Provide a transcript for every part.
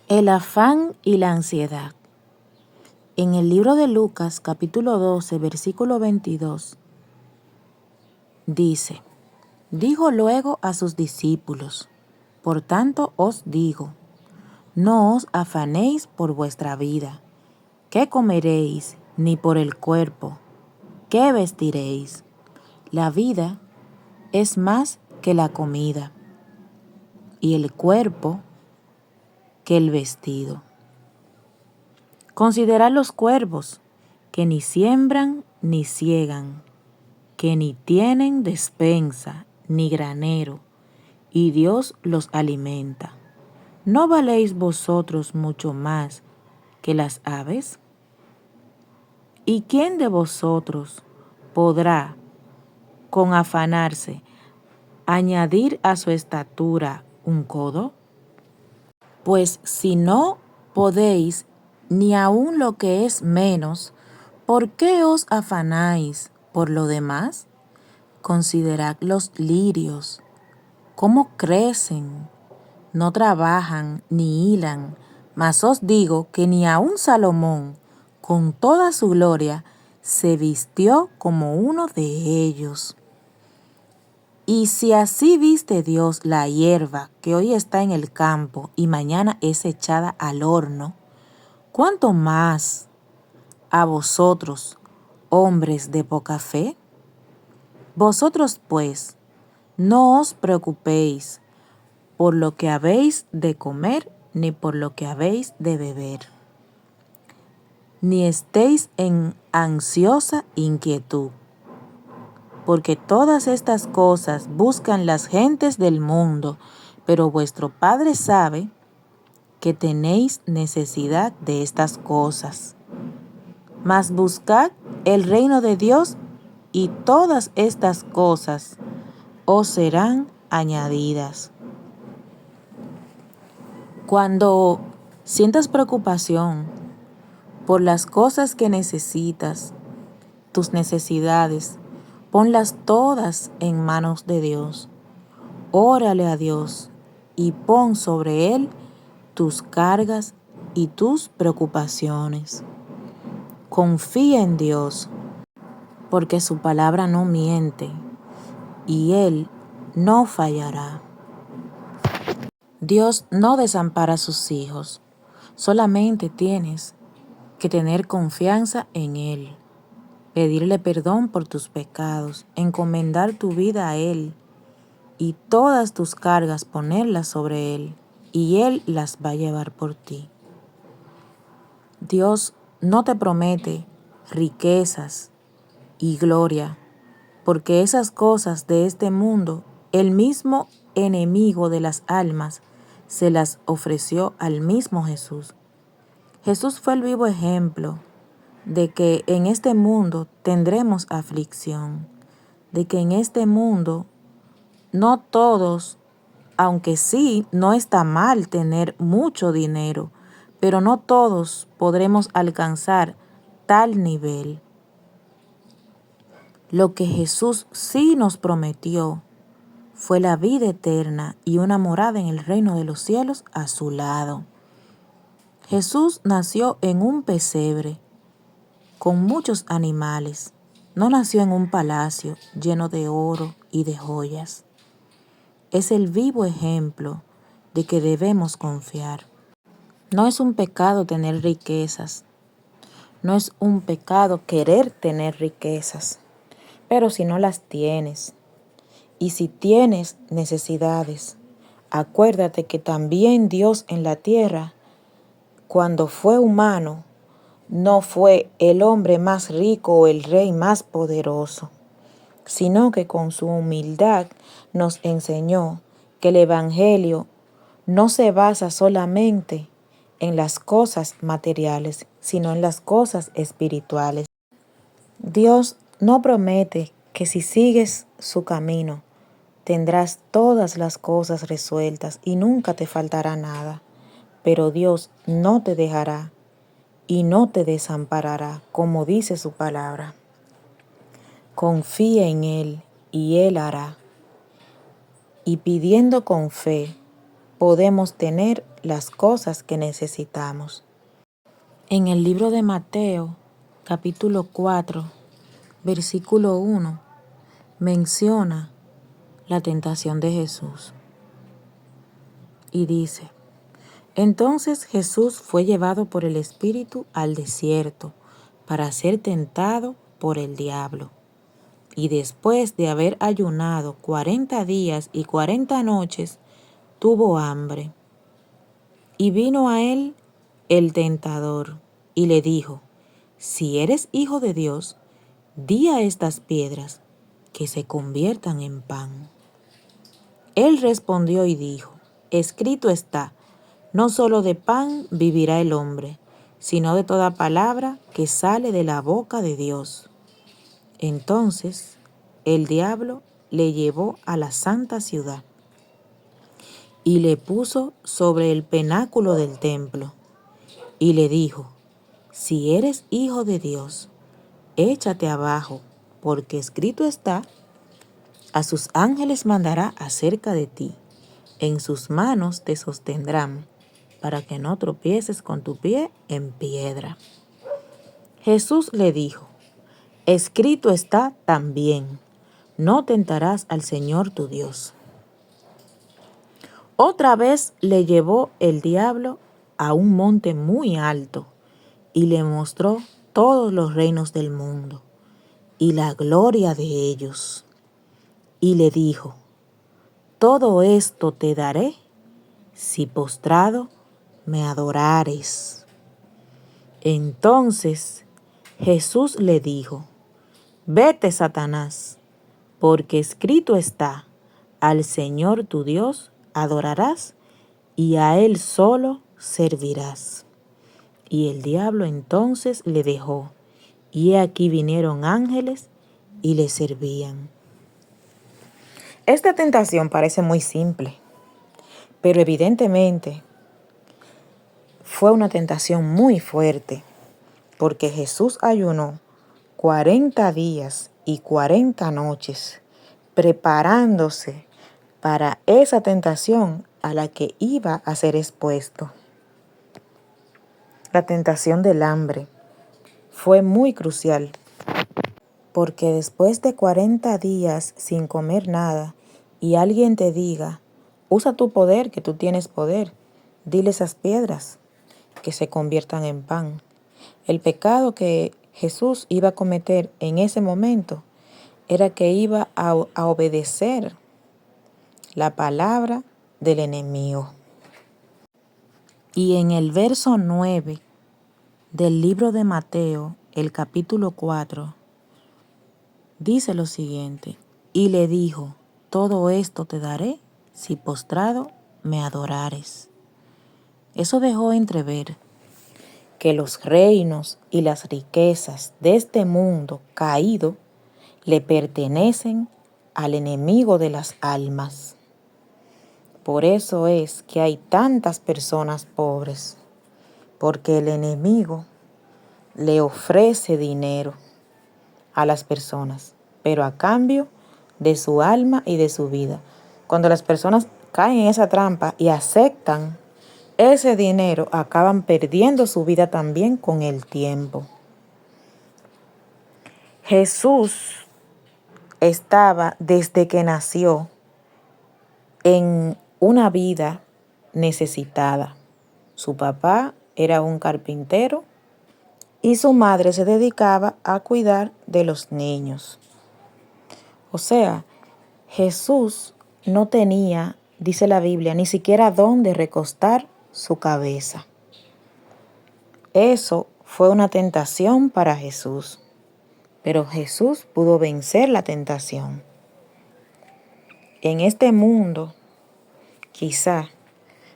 El afán y la ansiedad. En el libro de Lucas, capítulo 12, versículo 22, dice: Dijo luego a sus discípulos: Por tanto os digo, no os afanéis por vuestra vida, qué comeréis, ni por el cuerpo, qué vestiréis. La vida es más que la comida, y el cuerpo que el vestido. Considerad los cuervos, que ni siembran ni siegan, que ni tienen despensa ni granero, y Dios los alimenta. ¿No valéis vosotros mucho más que las aves? ¿Y quién de vosotros podrá, con afanarse, añadir a su estatura un codo? Pues si no podéis ni aun lo que es menos, ¿por qué os afanáis por lo demás? Considerad los lirios, cómo crecen, no trabajan ni hilan, mas os digo que ni aun Salomón, con toda su gloria, se vistió como uno de ellos. Y si así viste Dios la hierba que hoy está en el campo y mañana es echada al horno, ¿cuánto más a vosotros, hombres de poca fe? Vosotros pues, no os preocupéis por lo que habéis de comer ni por lo que habéis de beber, ni estéis en ansiosa inquietud, porque todas estas cosas buscan las gentes del mundo, pero vuestro Padre sabe que tenéis necesidad de estas cosas. Mas buscad el reino de Dios, y todas estas cosas os serán añadidas. Cuando sientas preocupación por las cosas que necesitas, tus necesidades, ponlas todas en manos de Dios. Órale a Dios y pon sobre Él tus cargas y tus preocupaciones. Confía en Dios, porque su palabra no miente y Él no fallará. Dios no desampara a sus hijos, solamente tienes que tener confianza en Él, pedirle perdón por tus pecados, encomendar tu vida a Él y todas tus cargas ponerlas sobre Él, y Él las va a llevar por ti. Dios no te promete riquezas y gloria, porque esas cosas de este mundo, el mismo enemigo de las almas se las ofreció al mismo Jesús. Jesús fue el vivo ejemplo de que en este mundo tendremos aflicción, de que en este mundo no todos, aunque sí, no está mal tener mucho dinero, pero no todos podremos alcanzar tal nivel. Lo que Jesús sí nos prometió fue la vida eterna y una morada en el reino de los cielos a su lado. Jesús nació en un pesebre con muchos animales. No nació en un palacio lleno de oro y de joyas. Es el vivo ejemplo de que debemos confiar. No es un pecado tener riquezas. No es un pecado querer tener riquezas. Pero si no las tienes, y si tienes necesidades, acuérdate que también Dios en la tierra, cuando fue humano, no fue el hombre más rico o el rey más poderoso, sino que con su humildad nos enseñó que el Evangelio no se basa solamente en las cosas materiales, sino en las cosas espirituales. Dios no promete que si sigues su camino, tendrás todas las cosas resueltas y nunca te faltará nada, pero Dios no te dejará y no te desamparará, como dice su palabra. Confía en Él y Él hará. Y pidiendo con fe, podemos tener las cosas que necesitamos. En el libro de Mateo, capítulo 4, versículo 1, menciona la tentación de Jesús. Y dice: entonces Jesús fue llevado por el Espíritu al desierto para ser tentado por el diablo. Y después de haber ayunado 40 días y 40 noches, tuvo hambre. Y vino a él el tentador y le dijo: si eres hijo de Dios, di a estas piedras que se conviertan en pan. Él respondió y dijo: escrito está, no solo de pan vivirá el hombre, sino de toda palabra que sale de la boca de Dios. Entonces el diablo le llevó a la santa ciudad y le puso sobre el penáculo del templo y le dijo: si eres hijo de Dios, échate abajo, porque escrito está, a sus ángeles mandará acerca de ti, en sus manos te sostendrán, para que no tropieces con tu pie en piedra. Jesús le dijo: escrito está también, no tentarás al Señor tu Dios. Otra vez le llevó el diablo a un monte muy alto y le mostró todos los reinos del mundo y la gloria de ellos. Y le dijo: todo esto te daré si postrado me adorares. Entonces Jesús le dijo: vete, Satanás, porque escrito está, al Señor tu Dios adorarás y a Él solo servirás. Y el diablo entonces le dejó, y he aquí vinieron ángeles y le servían. Esta tentación parece muy simple, pero evidentemente fue una tentación muy fuerte, porque Jesús ayunó 40 días y 40 noches preparándose para esa tentación a la que iba a ser expuesto. La tentación del hambre fue muy crucial, porque después de 40 días sin comer nada y alguien te diga: usa tu poder, que tú tienes poder, dile esas piedras que se conviertan en pan. El pecado que Jesús iba a cometer en ese momento era que iba a obedecer la palabra del enemigo. Y en el verso 9 del libro de Mateo, el capítulo 4, dice lo siguiente: y le dijo: todo esto te daré si postrado me adorares. Eso dejó entrever que los reinos y las riquezas de este mundo caído le pertenecen al enemigo de las almas. Por eso es que hay tantas personas pobres, porque el enemigo le ofrece dinero a las personas, pero a cambio de su alma y de su vida. Cuando las personas caen en esa trampa y aceptan ese dinero, acaban perdiendo su vida también con el tiempo. Jesús estaba desde que nació en una vida necesitada. Su papá era un carpintero y su madre se dedicaba a cuidar de los niños. O sea, Jesús no tenía, dice la Biblia, ni siquiera dónde recostar su cabeza. Eso fue una tentación para Jesús, pero Jesús pudo vencer la tentación. En este mundo, quizá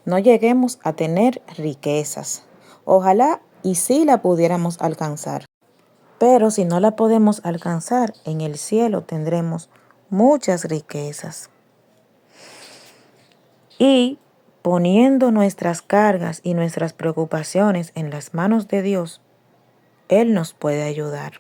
no lleguemos a tener riquezas. Ojalá y sí la pudiéramos alcanzar. Pero si no la podemos alcanzar, en el cielo tendremos muchas riquezas. Y poniendo nuestras cargas y nuestras preocupaciones en las manos de Dios, Él nos puede ayudar.